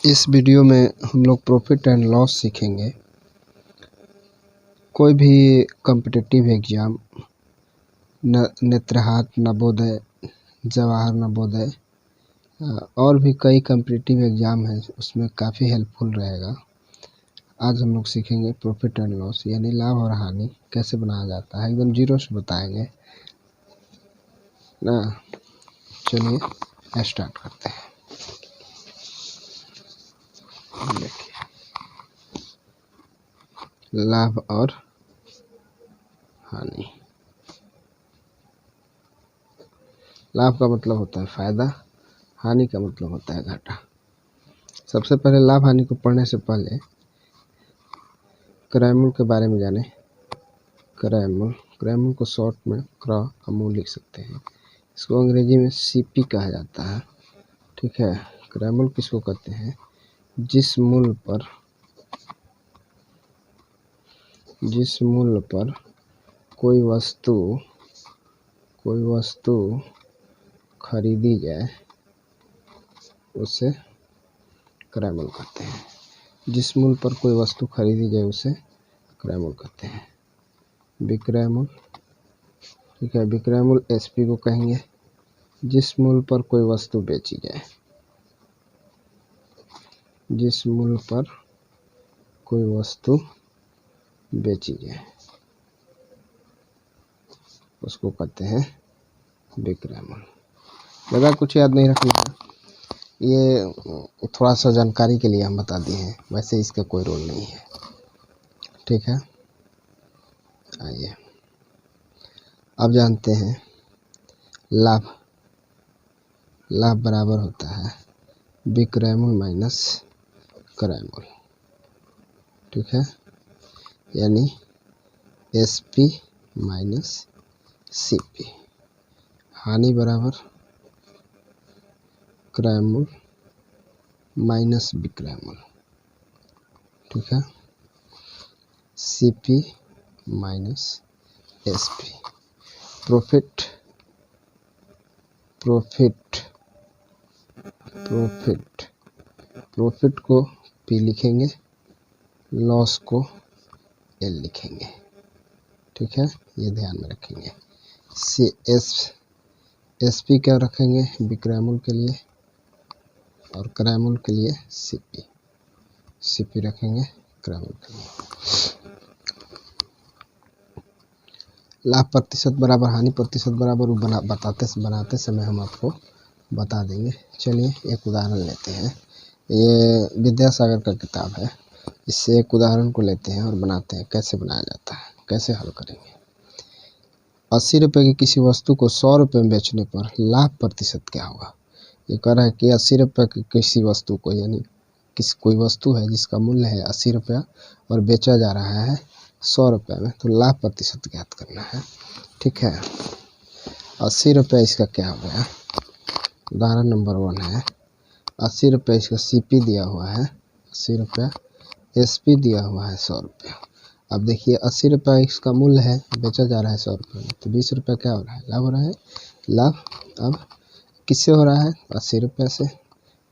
इस वीडियो में हम लोग प्रॉफिट एंड लॉस सीखेंगे। कोई भी कॉम्पिटिटिव एग्ज़ाम, नेत्रहाट नवोदय, जवाहर नवोदय और भी कई कॉम्पिटिटिव एग्ज़ाम हैं, उसमें काफ़ी हेल्पफुल रहेगा। आज हम लोग सीखेंगे प्रॉफिट एंड लॉस यानी लाभ और हानि कैसे बनाया जाता है, एकदम जीरो से बताएंगे ना। चलिए स्टार्ट करते हैं। देखिए, लाभ और हानि। लाभ का मतलब होता है फायदा, हानि का मतलब होता है घाटा। सबसे पहले लाभ हानि को पढ़ने से पहले क्रयमूल्य के बारे में जाने। क्रयमूल्य को शॉर्ट में क्रय का मूल लिख सकते हैं। इसको अंग्रेजी में सीपी कहा जाता है। ठीक है, क्रयमूल्य किसको कहते हैं? जिस मूल्य पर कोई वस्तु खरीदी जाए उसे क्रयमूल्य कहते हैं। जिस मूल्य पर कोई वस्तु खरीदी जाए उसे क्रयमूल्य कहते हैं। विक्रय मूल्य, ठीक है, विक्रय मूल्य एसपी को कहेंगे। जिस मूल्य पर कोई वस्तु बेची जाए, जिस मूल्य पर कोई वस्तु बेची जाए उसको कहते हैं विक्रय मूल्य। ज़्यादा कुछ याद नहीं रखना, ये थोड़ा सा जानकारी के लिए हम बता दिए हैं, वैसे इसका कोई रोल नहीं है। ठीक है, आइए अब जानते हैं लाभ। लाभ बराबर होता है विक्रय मूल्य माइनस क्रय मूल्य। ठीक है, यानी एसपी माइनस सीपी। हानि बराबर क्रय मूल्य माइनस विक्रय मूल्य। ठीक है, सीपी माइनस एसपी। प्रॉफिट को पी लिखेंगे, लॉस को एल लिखेंगे। ठीक है, ये ध्यान में रखेंगे। एसपी क्या रखेंगे? विक्रय मूल्य के लिए, और क्रय मूल्य के लिए सीपी रखेंगे क्रय मूल्य के लिए। लाभ प्रतिशत बराबर हानि प्रतिशत बराबर बनाते समय हम आपको बता देंगे। चलिए एक उदाहरण लेते हैं। ये विद्यासागर का किताब है, इससे एक उदाहरण को लेते हैं और बनाते हैं कैसे बनाया जाता है, कैसे हल करेंगे। 80 रुपये की किसी वस्तु को 100 रुपये में बेचने पर लाभ प्रतिशत क्या होगा? ये कह रहा है कि 80 रुपये की किसी वस्तु को, यानी कोई वस्तु है जिसका मूल्य है 80 रुपया और बेचा जा रहा है 100 रुपये में, तो लाभ प्रतिशत ज्ञात करना है। ठीक है, 80 रुपये इसका क्या हो गया? उदाहरण नंबर 1 है 80 रुपये, इसका सीपी दिया हुआ है 80 रुपया, एसपी दिया हुआ है 100 रुपया। अब देखिए 80 रुपया इसका मूल्य है, बेचा जा रहा है 100 रुपये में, तो 20 रुपया क्या हो रहा है? लाभ हो रहा है। लाभ अब किससे हो रहा है? 80 रुपये से।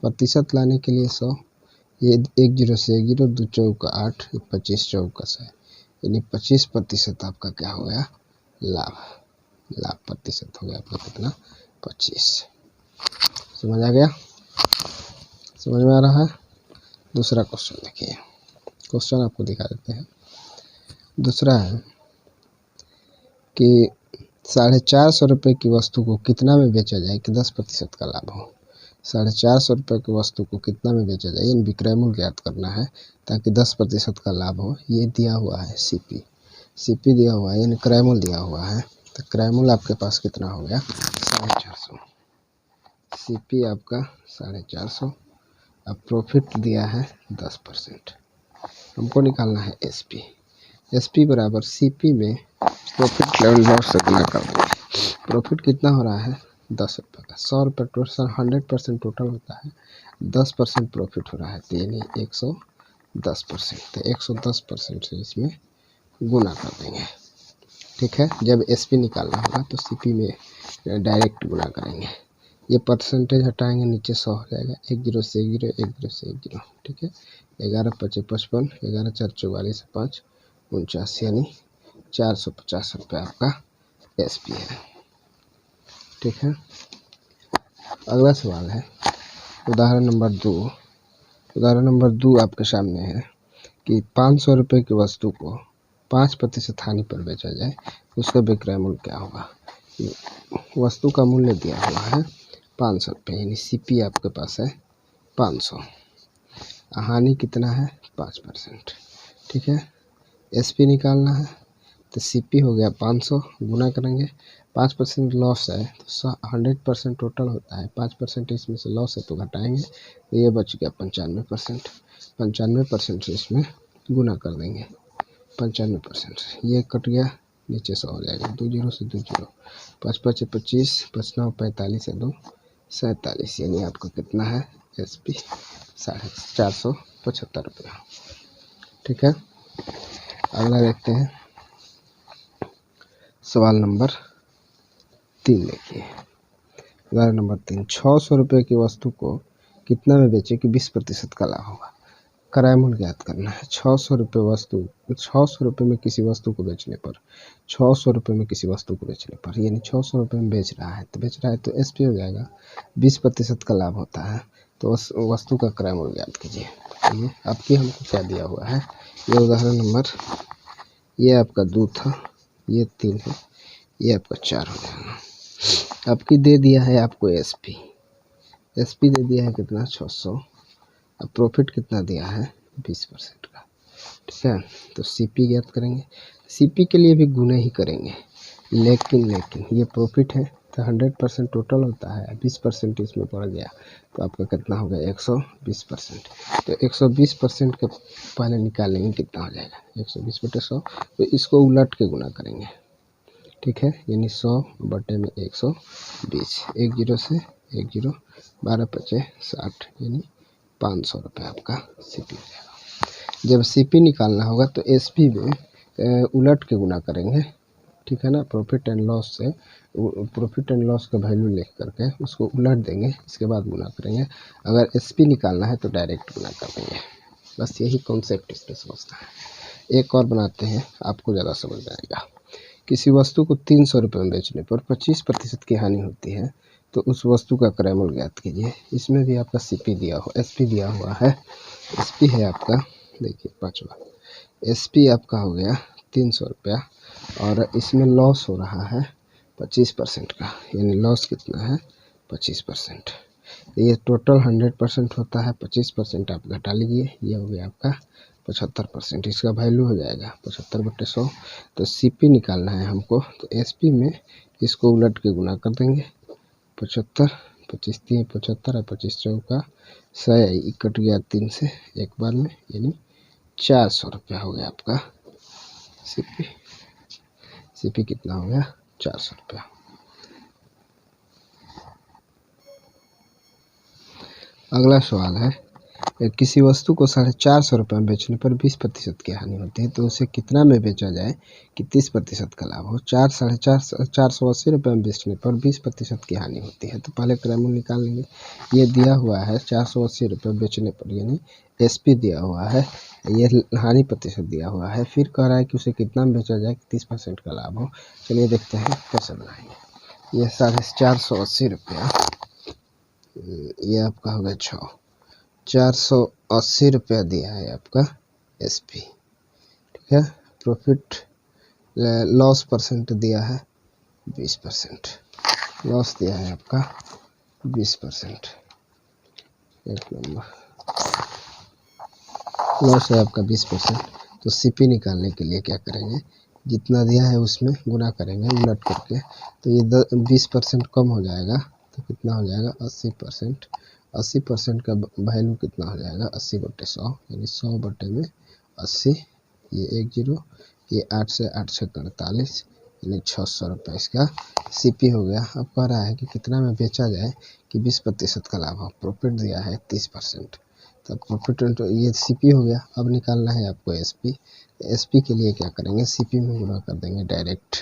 प्रतिशत लाने के लिए 100, ये 1 0 से 1 0, 2 चौका 8, 25 चौकस है, यानी 25% आपका क्या हो गया? लाभ प्रतिशत हो गया आपका कितना? 25। समझ आ गया? समझ में आ रहा है? दूसरा क्वेश्चन देखिए, क्वेश्चन आपको दिखा देते हैं। दूसरा है कि 450 रुपये की वस्तु को कितना में बेचा जाए कि 10% का लाभ हो। 450 रुपये की वस्तु को कितना में बेचा जाए, यानी विक्रय मूल्य ज्ञात करना है ताकि 10% का लाभ हो। ये दिया हुआ है सीपी दिया हुआ है, यानी क्रय मूल्य दिया हुआ है। तो क्रय मूल्य आपके पास कितना हो गया? 450। सीपी आपका 450। अब प्रॉफिट दिया है 10%। हमको निकालना है एसपी बराबर सीपी में प्रॉफिट लेवल लॉस से गुना कर देंगे। प्रॉफिट कितना हो रहा है? 10 रुपये का। 100 रुपये टोटल, 100% टोटल होता है, 10% प्रॉफिट हो रहा है, तो यानी 110%। तो 110% से इसमें गुना कर देंगे। ठीक है, जब एसपी निकालना होगा तो सीपी में डायरेक्ट गुना करेंगे। ये परसेंटेज हटाएंगे, नीचे 100 हो जाएगा। 1 0 से 1 0, 1 0 से 1 0, ठीक है। 11 5 55, 11 4 44, 5 49, यानी 450 रुपये आपका SP है, ठीक है। अगला सवाल है उदाहरण नंबर 2। उदाहरण नंबर 2 आपके सामने है कि 500 रुपये की वस्तु को 5% हानि पर बेचा जाए, उसका विक्रय मूल्य क्या होगा। वस्तु का मूल्य दिया हुआ है 500 रुपये, यानी CP आपके पास है 500, हानि कितना है 5%, ठीक है। SP निकालना है तो CP हो गया 500, गुना करेंगे 5% लॉस है तो 100% टोटल होता है, 5% इसमें से लॉस है तो घटाएंगे तो ये बच गया 95%। 95% से इसमें गुना कर देंगे 95%, ये कट गया, नीचे 100 हो जाएगा। 2 0 से 2 0, 5 5 25, 5 9 45 से 2 47, यानी आपका कितना है SP 475 रुपये, ठीक है। अगला देखते हैं सवाल नंबर 3 देखिए। उदाहरण नंबर 3, 600 रुपये की वस्तु को कितना में बेचे कि 20% का लाभ होगा। किराया मूल्य ज्ञात करना है। 600 रुपये वस्तु, 600 रुपये में किसी वस्तु को बेचने पर, 600 रुपये में किसी वस्तु को बेचने पर, यानी 600 रुपये में बेच रहा है तो SP हो जाएगा। 20% का लाभ होता है तो उस वस्तु का किराया मूल्य ज्ञात कीजिए। ये आपकी हमको क्या दिया हुआ है, ये उदाहरण नंबर, ये आपका 2 था, ये 3 है, ये आपका 4 हो जाएगा। आपकी दे दिया है आपको SP दे दिया है कितना 600, अब प्रॉफिट कितना दिया है 20% का, ठीक है। तो CP ज्ञात करेंगे, CP के लिए भी गुने ही करेंगे, लेकिन ये प्रॉफिट है तो 100% टोटल होता है, 20% इसमें पड़ गया तो आपका कितना हो गया 120%। तो 120% के पहले निकालेंगे कितना हो जाएगा 120/100, तो इसको उलट के गुना करेंगे, ठीक है, यानी 100 बटे में 120, 1 0 से 1 0, 12 5 60, यानी 500 रुपये आपका CP हो जाएगा। जब CP निकालना होगा तो SP में उलट के गुना करेंगे, ठीक है ना। प्रॉफिट एंड लॉस से प्रॉफिट एंड लॉस का वैल्यू लिख करके उसको उलट देंगे, इसके बाद गुना करेंगे। अगर SP निकालना है तो डायरेक्ट गुना कर देंगे, बस यही कॉन्सेप्ट इसमें समझना है। एक और बनाते हैं, आपको ज़्यादा समझ में आएगा। किसी वस्तु को 300 रुपये में बेचने पर 25% की हानि होती है तो उस वस्तु का किराया मूल्य ज्ञात कीजिए। इसमें भी आपका SP दिया हुआ है। SP है आपका, देखिए 5वां, SP आपका हो गया 300 रुपया, और इसमें लॉस हो रहा है 25% का, यानी लॉस कितना है 25%। ये टोटल 100% होता है, 25% आप घटा लीजिए, ये हो गया आपका 75%। इसका वैल्यू हो जाएगा 75/100। तो CP निकालना है हमको तो SP में इसको उलट के गुना कर देंगे, 75, 25 3 75 और 25 चौका 100, कट गया 3 से एक बार में, यानी 400 रुपया हो गया आपका CP कितना हो गया 400 रुपया। अगला सवाल है, किसी वस्तु को 450 रुपये में बेचने पर 20% की हानि होती है तो उसे कितना में बेचा जाए कि 30% का लाभ हो। 480 रुपये में बेचने पर 20% की हानि होती है तो पहले किराया मूल्य निकाल लेंगे। ये दिया हुआ है 480 रुपये बेचने पर, यानी SP दिया हुआ है, ये हानि प्रतिशत दिया हुआ है, फिर कह रहा है कि उसे कितना में बेचा जाए कि 30% का लाभ हो। चलिए देखते हैं कैसे बनाएंगे। ये 480 रुपया, ये आपका हो गया 480 रुपया दिया है आपका SP, ठीक है। प्रॉफिट लॉस परसेंट दिया है 20%, लॉस दिया है आपका 20%, एक नंबर लॉस है आपका 20%। तो CP निकालने के लिए क्या करेंगे, जितना दिया है उसमें गुना करेंगे उलट करके, तो ये 20% कम हो जाएगा तो कितना हो जाएगा 80%। 80% का वैल्यू कितना हो जाएगा 80/100, यानी 100 बटे में 80, ये 1 0, ये 8 से 8 से 48, यानी 600 रुपये इसका CP हो गया। अब कह रहा है कि कितना में बेचा जाए कि 20% का लाभ हो। प्रॉफिट दिया है 30%, तो प्रॉफिट ये CP हो गया। अब निकालना है आपको SP। SP के लिए क्या करेंगे, CP में गुना कर देंगे डायरेक्ट,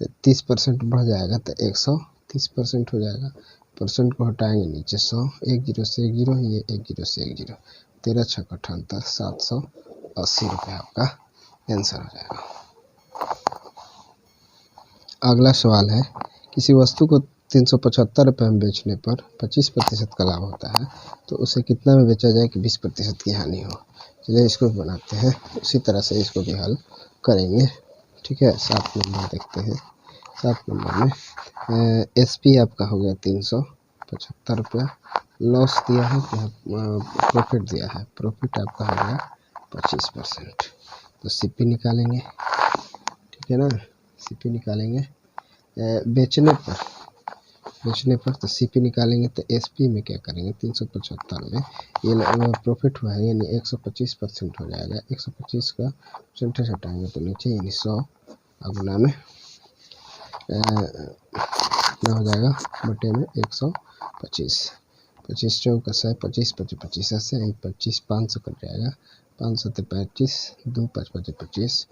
तो 30% बढ़ जाएगा तो 130% हो जाएगा, परसेंट को हटाएंगे नीचे 100, 1 जीरो से 1 जीरो, ये 1 जीरो से 1 जीरो, 13 छक 78, 780 रुपये आपका आंसर हो जाएगा। अगला सवाल है, किसी वस्तु को 375 रुपये में बेचने पर 25% का लाभ होता है, तो उसे कितना में बेचा जाए कि 20% की हानि हो। चलिए इसको बनाते हैं, उसी तरह से इसको भी हल करेंगे। ठीक है, 7 नंबर देखते हैं। 7 नंबर में SP आपका हो गया 375 रुपया, लॉस दिया है क्या, प्रॉफिट दिया है, प्रॉफिट आपका हो गया 25%। तो CP निकालेंगे, ठीक है ना, CP निकालेंगे। बेचने पर तो CP निकालेंगे, तो SP में क्या करेंगे, 375 में ये प्रॉफिट हुआ है यानी 125% हो जाएगा। 125 का परसेंटेज हटाएंगे तो नीचे यानी 100 गुना में कितना हो जाएगा, बटे में 125, 25 चौकस है, 25 25 25 ऐसे 25, 500 कट जाएगा, 500 से 25, 2 5 5 25,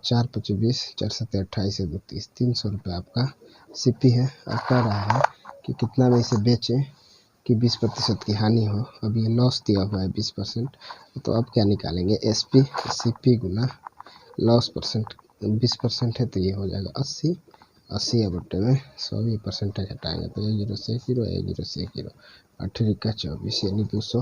4 25 20, 4 7 28 2 30, 300 रुपये आपका CP है। अब कह रहा है कि कितना में इसे बेचें कि 20% की हानि हो। अब ये लॉस दिया हुआ है 20%, तो अब क्या निकालेंगे, SP CP गुना लॉस परसेंट, 20% है तो ये हो जाएगा 80, 80 बटे में 100, ये परसेंटेज हटाएंगे तो 1 जीरो से 1 जीरो, 1 जीरो से 1 जीरो, 8 का 24 यानी 200